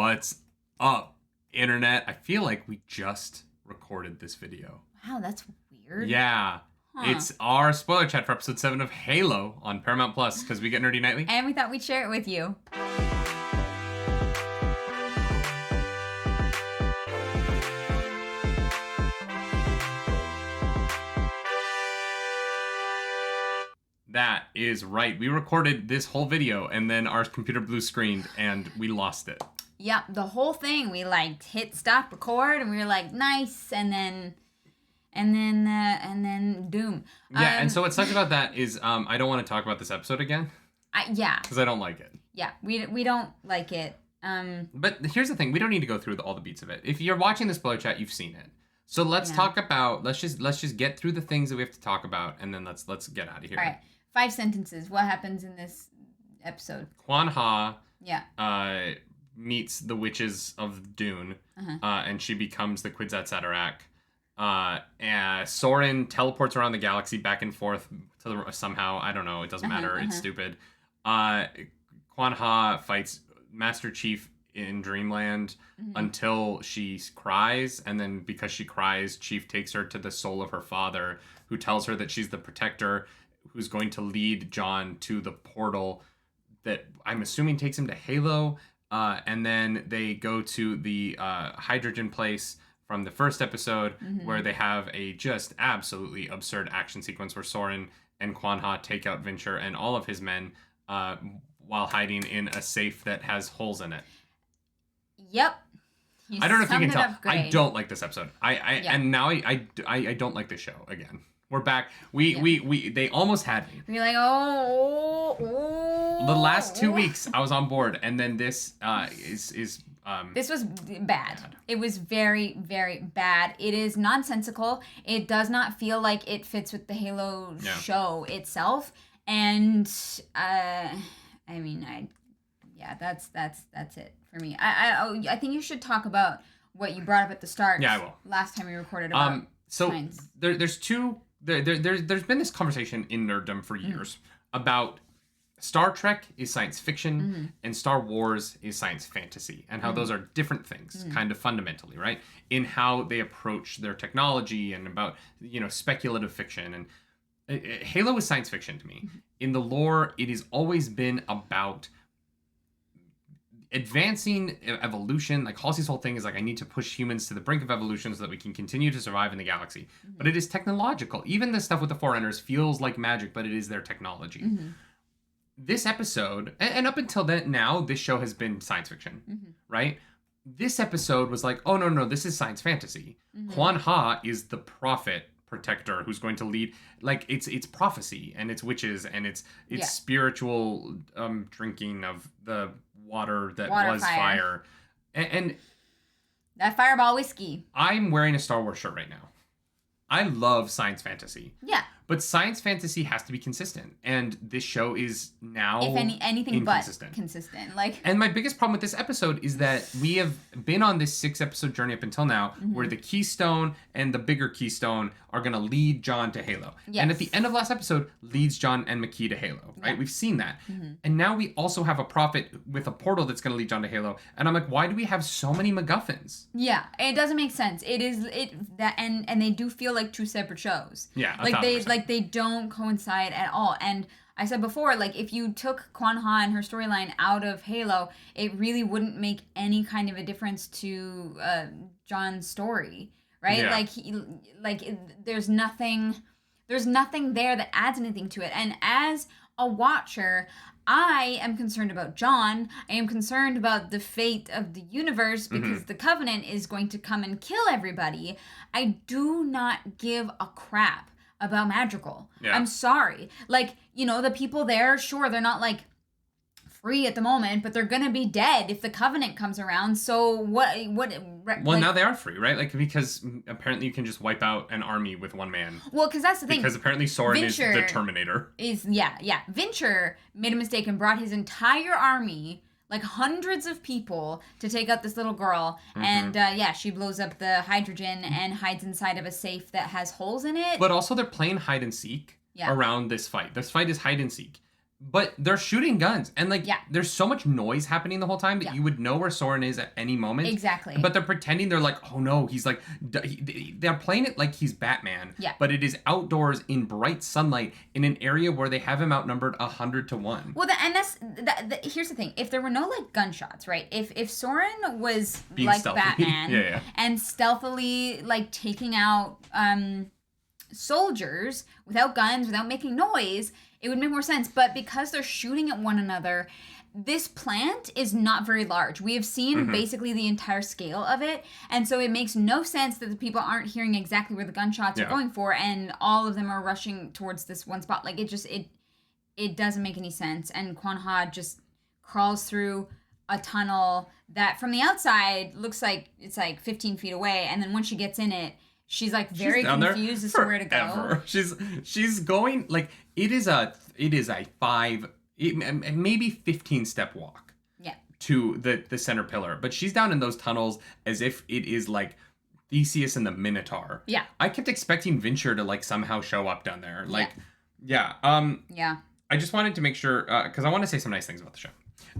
What's up, internet? I feel like we just recorded this video. Wow, that's weird. Yeah. It's our spoiler chat for episode 7 of Halo on Paramount Plus because we get Nerdy Nightly. And we thought we'd share it with you. That is right. We recorded this whole video and then our computer blue screened and we lost it. Yep, the whole thing. We hit stop record and we were like, nice, and then doom. Yeah, and so what sucks about that is I don't want to talk about this episode again. Yeah. Because I don't like it. Yeah, we don't like it. But here's the thing: we don't need to go through all the beats of it. If you're watching the spoiler chat, you've seen it. So let's talk about let's just get through the things that we have to talk about, and then let's get out of here. All right, 5 sentences. What happens in this episode? Kwan Ha. Yeah. Meets the witches of Dune, and she becomes the Kwisatz Haderach. Soren teleports around the galaxy back and forth to somehow. I don't know. It doesn't matter. It's stupid. Kwan Ha fights Master Chief in Dreamland until she cries, and then because she cries, Chief takes her to the soul of her father, who tells her that she's the protector who's going to lead John to the portal that I'm assuming takes him to Halo. And then they go to the hydrogen place from the first episode where they have a just absolutely absurd action sequence where Soren and Kwan Ha take out Venture and all of his men while hiding in a safe that has holes in it. Yep. I don't know if you can tell. I don't like this episode. And now I don't like the show again. We're back. They almost had me. We're like, oh. The last 2 weeks I was on board, and then this is this was bad. It was very, very bad. It is nonsensical. It does not feel like it fits with the Halo show itself. And that's it for me. I think you should talk about what you brought up at the start. Yeah, I will. Last time we recorded about science. There's been this conversation in nerddom for years about Star Trek is science fiction and Star Wars is science fantasy, and how those are different things, kind of fundamentally, right? In how they approach their technology and about, speculative fiction. And Halo is science fiction to me. In the lore, it has always been about advancing evolution. Like Halsey's whole thing is like, I need to push humans to the brink of evolution so that we can continue to survive in the galaxy. But it is technological. Even the stuff with the Forerunners feels like magic, but it is their technology. This episode, and up until then, now this show has been science fiction, right? This episode was like, oh no, this is science fantasy. Kwan Ha is the prophet protector who's going to lead. Like it's prophecy and it's witches and it's spiritual drinking of the water that was fire. And that Fireball whiskey. I'm wearing a Star Wars shirt right now. I love science fantasy. Yeah. But science fantasy has to be consistent, and this show is now anything but consistent. And my biggest problem with this episode is that we have been on this 6-episode journey up until now, where the Keystone and the bigger Keystone are going to lead John to Halo. Yes. And at the end of last episode, leads John and Makee to Halo, right? Yeah. We've seen that. And now we also have a prophet with a portal that's going to lead John to Halo. And I'm like, why do we have so many MacGuffins? Yeah, it doesn't make sense. And they do feel like 2 separate shows. Yeah, they don't coincide at all. And I said before, if you took Kwan Ha and her storyline out of Halo, it really wouldn't make any kind of a difference to John's story, right? Yeah. There's nothing there that adds anything to it. And as a watcher, I am concerned about John. I am concerned about the fate of the universe because the Covenant is going to come and kill everybody. I do not give a crap about Madrigal. Yeah. I'm sorry. The people there, sure, they're not free at the moment, but they're gonna be dead if the Covenant comes around. So what? Well, now they are free, right? Because apparently you can just wipe out an army with one man. Well, because that's the thing. Because apparently Soren is the Terminator. Venture made a mistake and brought his entire army, hundreds of people, to take out this little girl. And she blows up the hydrogen and hides inside of a safe that has holes in it. But also they're playing hide and seek around this fight. This fight is hide and seek. But they're shooting guns, and like Yeah. there's so much noise happening the whole time that Yeah. you would know where Soren is at any moment. Exactly. But they're pretending they're like, oh no, he's like, they're playing it like he's Batman. Yeah. But it is outdoors in bright sunlight in an area where they have him outnumbered 100-1. Well, and here's the thing: if there were no like gunshots, right? If Soren was Being like stealthy. Batman, Yeah. and stealthily like taking out soldiers without guns, without making noise, it would make more sense. But because they're shooting at one another, this plant is not very large. We have seen basically the entire scale of it, and so it makes no sense that the people aren't hearing exactly where the gunshots are going for, and all of them are rushing towards this one spot. Like it doesn't make any sense. And Kwan Ha just crawls through a tunnel that from the outside looks like it's like 15 feet away, and then once she gets in it, she's like very confused as to where to go. She's going like it is a 5, maybe 15-step walk. Yeah. To the center pillar, but she's down in those tunnels as if it is like Theseus and the Minotaur. Yeah. I kept expecting Venture to like somehow show up down there. Like, yeah. I just wanted to make sure because I want to say some nice things about the show.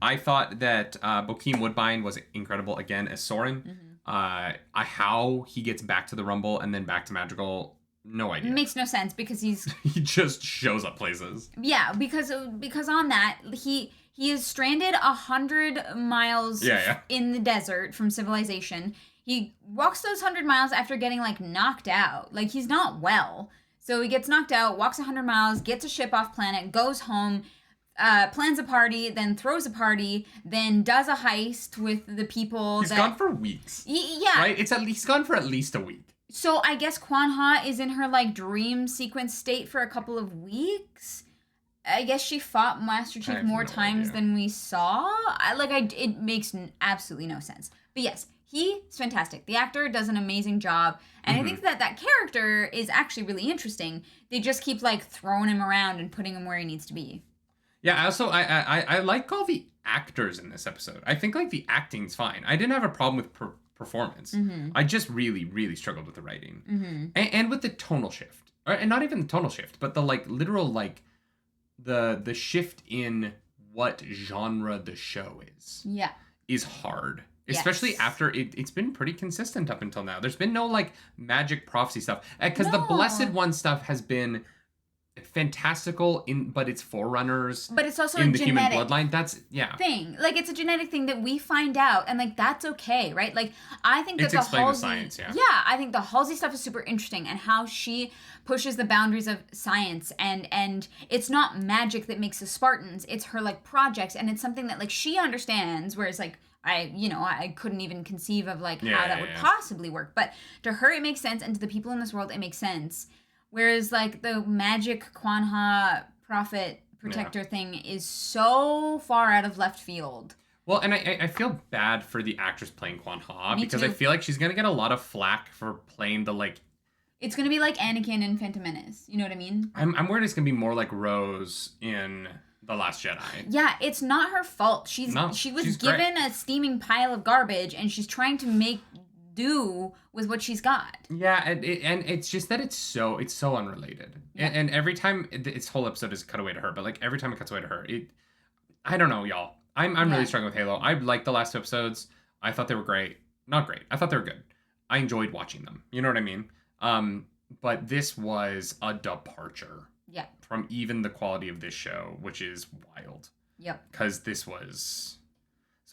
I thought that Bokeem Woodbine was incredible again as Soren. How he gets back to the Rumble and then back to Madrigal, no idea. It makes no sense because he just shows up places. Yeah, because on that he is stranded 100 miles in the desert from civilization. He walks those 100 miles after getting like knocked out. Like he's not well. So he gets knocked out, walks 100 miles, gets a ship off planet, goes home, plans a party, then throws a party, then does a heist with the people. He's gone for weeks. Yeah. Right? He's gone for at least a week. So I guess Kwan Ha is in her like dream sequence state for a couple of weeks. I guess she fought Master Chief more times than we saw. It makes absolutely no sense. But yes, he's fantastic. The actor does an amazing job. And I think that character is actually really interesting. They just keep like throwing him around and putting him where he needs to be. Yeah, I like all the actors in this episode. I think like the acting's fine. I didn't have a problem with performance. I just really, really struggled with the writing. And with the tonal shift. And not even the tonal shift, but the like literal like the shift in what genre the show is. Yeah. Is hard. Especially after it's been pretty consistent up until now. There's been no like magic prophecy stuff. Because the Blessed One stuff has been fantastical but it's forerunners, but it's also in a the human genetic bloodline. That's thing. Like it's a genetic thing that we find out, and like that's okay, right? Like I think that it's the explained with Halsey, science, I think the Halsey stuff is super interesting, and how she pushes the boundaries of science, and it's not magic that makes us Spartans. It's her like projects, and it's something that like she understands. Whereas like I couldn't even conceive of like how that would possibly work, but to her it makes sense, and to the people in this world it makes sense. Whereas, like, the magic Kwan Ha prophet protector thing is so far out of left field. Well, and I feel bad for the actress playing Kwan Ha because too. I feel like she's going to get a lot of flack for playing the, like... It's going to be like Anakin in Phantom Menace. You know what I mean? I'm worried it's going to be more like Rose in The Last Jedi. Yeah, it's not her fault. She was given a steaming pile of garbage, and she's trying to make do with what she's got. Yeah, and it's just that it's so unrelated. Yeah. And every time this whole episode is cut away to her, but like every time it cuts away to her, I don't know, y'all. I'm really struggling with Halo. I liked the last 2 episodes. I thought they were great. Not great. I thought they were good. I enjoyed watching them. You know what I mean? But this was a departure. Yeah. From even the quality of this show, which is wild. Yep. Because this was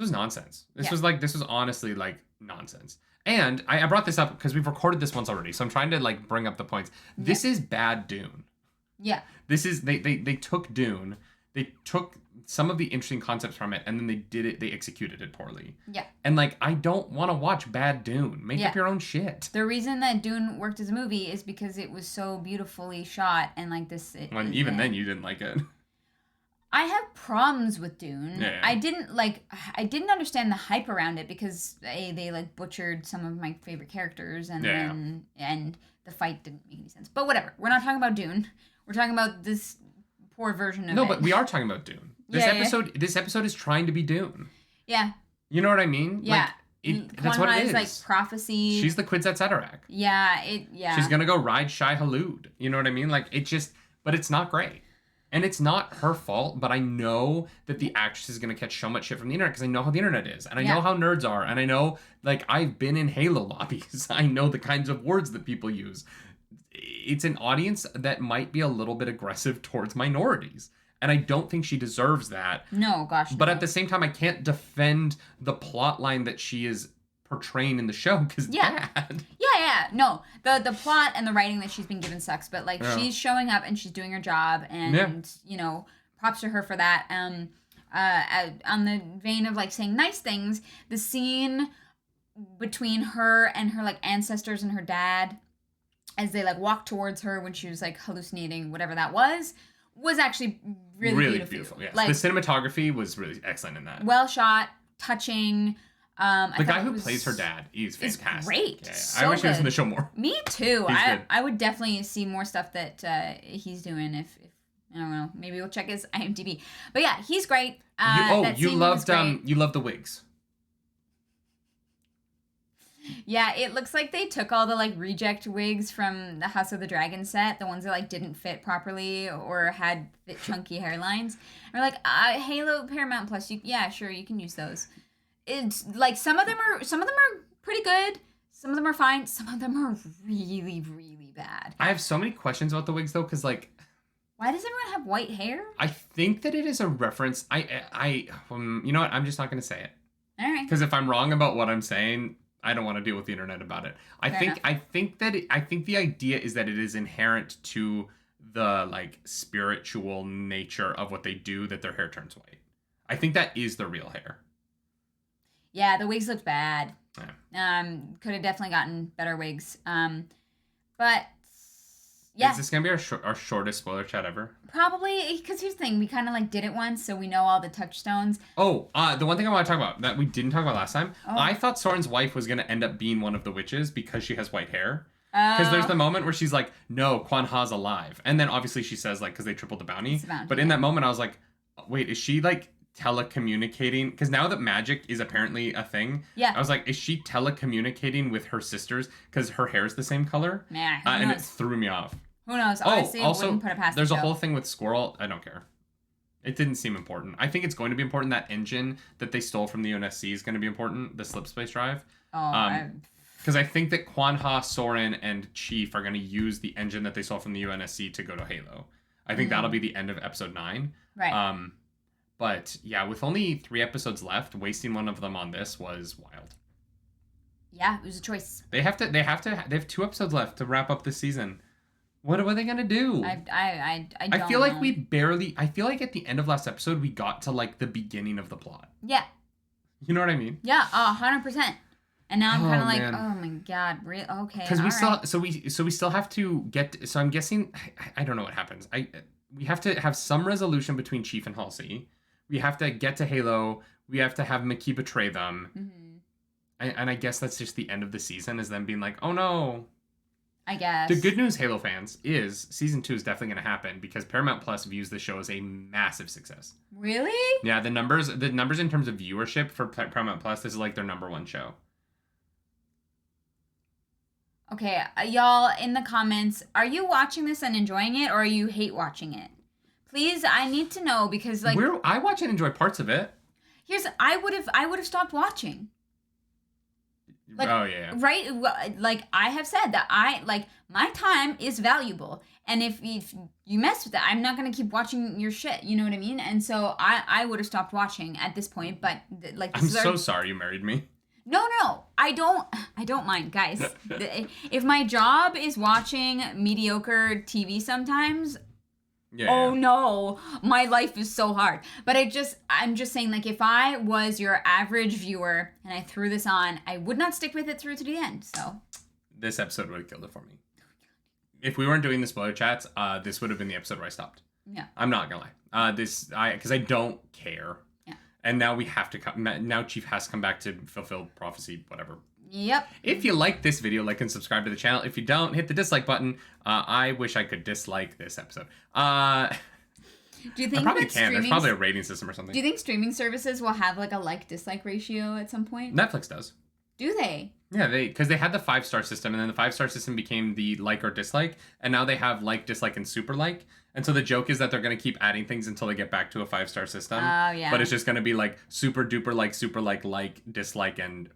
nonsense. This was honestly like nonsense. And I brought this up because we've recorded this once already, so I'm trying to like bring up the points. This is bad Dune. Yeah. This is they took Dune, they took some of the interesting concepts from it, and then they executed it poorly. Yeah. And like I don't want to watch bad Dune. Make up your own shit. The reason that Dune worked as a movie is because it was so beautifully shot, and like this. Even then you didn't like it. I have problems with Dune. Yeah. I didn't understand the hype around it because they like butchered some of my favorite characters, and the fight didn't make any sense. But whatever. We're not talking about Dune. We're talking about this poor version of it. No, but we are talking about Dune. This episode is trying to be Dune. Yeah. You know what I mean? Yeah. That's what it is. Like prophecy. She's the Kwisatz Haderach. Yeah. She's gonna go ride Shai Hulud. You know what I mean? Like it just, but it's not great. And it's not her fault, but I know that the actress is going to catch so much shit from the internet because I know how the internet is. And I know how nerds are. And I know, like, I've been in Halo lobbies. I know the kinds of words that people use. It's an audience that might be a little bit aggressive towards minorities. And I don't think she deserves that. No, gosh. But at the same time, I can't defend the plot line that she is portraying in the show because bad. Yeah. No, the plot and the writing that she's been given sucks, but like she's showing up and she's doing her job, and you know, props to her for that. On the vein of like saying nice things, the scene between her and her like ancestors and her dad, as they like walk towards her when she was like hallucinating, whatever that was actually really beautiful. Yes. Like, the cinematography was really excellent in that. Well shot, touching. The guy who plays her dad, he's fantastic. It's great. Yeah. So I wish he was in good. the show more. Me too. Good. I would definitely see more stuff that he's doing if I don't know. Maybe we'll check his IMDb. But yeah, he's great. You loved the wigs. Yeah, it looks like they took all the like reject wigs from the House of the Dragon set, the ones that like didn't fit properly or had chunky hairlines. Or like Halo Paramount Plus, you can use those. It's like some of them are pretty good, some of them are fine, some of them are really, really bad. I have so many questions about the wigs though, because like, why does everyone have white hair? I think that it is a reference. You know what? I'm just not going to say it. All right. Because if I'm wrong about what I'm saying, I don't want to deal with the internet about it. I think the idea is that it is inherent to the like spiritual nature of what they do that their hair turns white. I think that is the real hair. Yeah, the wigs looked bad. Yeah. Could have definitely gotten better wigs. But yeah. Is this gonna be our shortest spoiler chat ever? Probably, because here's the thing, we kind of like did it once, so we know all the touchstones. Oh, the one thing I want to talk about that we didn't talk about last time, I thought Soren's wife was gonna end up being one of the witches because she has white hair. Because there's the moment where she's like, no, Quan Ha's alive. And then obviously she says like, because they tripled the bounty. But in that moment I was like, wait, is she like telecommunicating? Because now that magic is apparently a thing, I was like, is she telecommunicating with her sisters because her hair is the same color? Yeah, and it threw me off. Who knows? Honestly, also, wouldn't put it past there's the a show. whole thing with Squirrel. I don't care. It didn't seem important. I think it's going to be important. That engine that they stole from the UNSC is going to be important. The slip space drive. Because I think that Quan Ha, Soren, and Chief are going to use the engine that they stole from the UNSC to go to Halo. I think that'll be the end of episode 9. Right. But yeah, with only 3 episodes left, wasting one of them on this was wild. Yeah, it was a choice. They have 2 episodes left to wrap up this season. What are they gonna do? I feel like I feel like at the end of last episode we got to like the beginning of the plot. Yeah. You know what I mean? Yeah, 100%. And now I'm kind of like, man. oh my god, really? Okay. Because we still have to get. So I'm guessing I don't know what happens. We have to have some resolution between Chief and Halsey. We have to get to Halo. We have to have Makee betray them. Mm-hmm. And I guess that's just the end of the season, is them being like, oh no. I guess. The good news, Halo fans, is season 2 is definitely going to happen because Paramount Plus views the show as a massive success. Really? Yeah, the numbers in terms of viewership for Paramount Plus, this is like their number 1 show. Okay, y'all in the comments, are you watching this and enjoying it, or are you hate watching it? Please, I need to know, because like I watch and enjoy parts of it. I would have stopped watching. Like, oh yeah. Right? Like I have said that my time is valuable, and if you mess with it, I'm not gonna keep watching your shit. You know what I mean? And so I would have stopped watching at this point. But like, I'm so sorry you married me. No, I don't mind, guys. If my job is watching mediocre TV sometimes, no, my life is so hard. But I'm just saying, like, if I was your average viewer and I threw this on, I would not stick with it through to the end. So this episode would have killed it for me. If we weren't doing the spoiler chats, this would have been the episode where I stopped. Yeah, I'm not gonna lie. Because I don't care. And now we have to come. Now Chief has to come back to fulfill prophecy, whatever. Yep. If you like this video, like and subscribe to the channel. If you don't, hit the dislike button. I wish I could dislike this episode. Do you think I probably can. There's probably a rating system or something. Do you think streaming services will have like a like-dislike ratio at some point? Netflix does. Do they? Yeah, because they had the 5-star system, and then the 5-star system became the like or dislike, and now they have like, dislike, and super like. And so the joke is that they're going to keep adding things until they get back to a 5-star system. Oh, yeah. But it's just going to be like super duper like, super like, dislike, and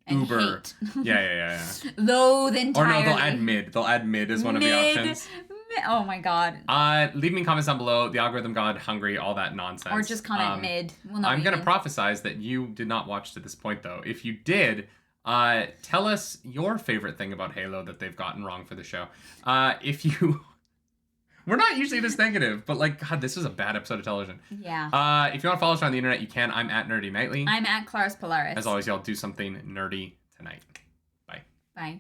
uber. Hate. Yeah. Loathe entirely. Or no, they'll add mid. They'll add mid as one of the options. Oh my god. Leave me comments down below. The algorithm god, hungry, all that nonsense. Or just comment mid. Well, I'm going to prophesize that you did not watch to this point, though. If you did, tell us your favorite thing about Halo that they've gotten wrong for the show. If you... We're not usually this negative, but like, God, this was a bad episode of television. Yeah. If you want to follow us on the internet, you can. I'm at Nerdy Nightly. I'm at Claris Polaris. As always, y'all do something nerdy tonight. Bye. Bye.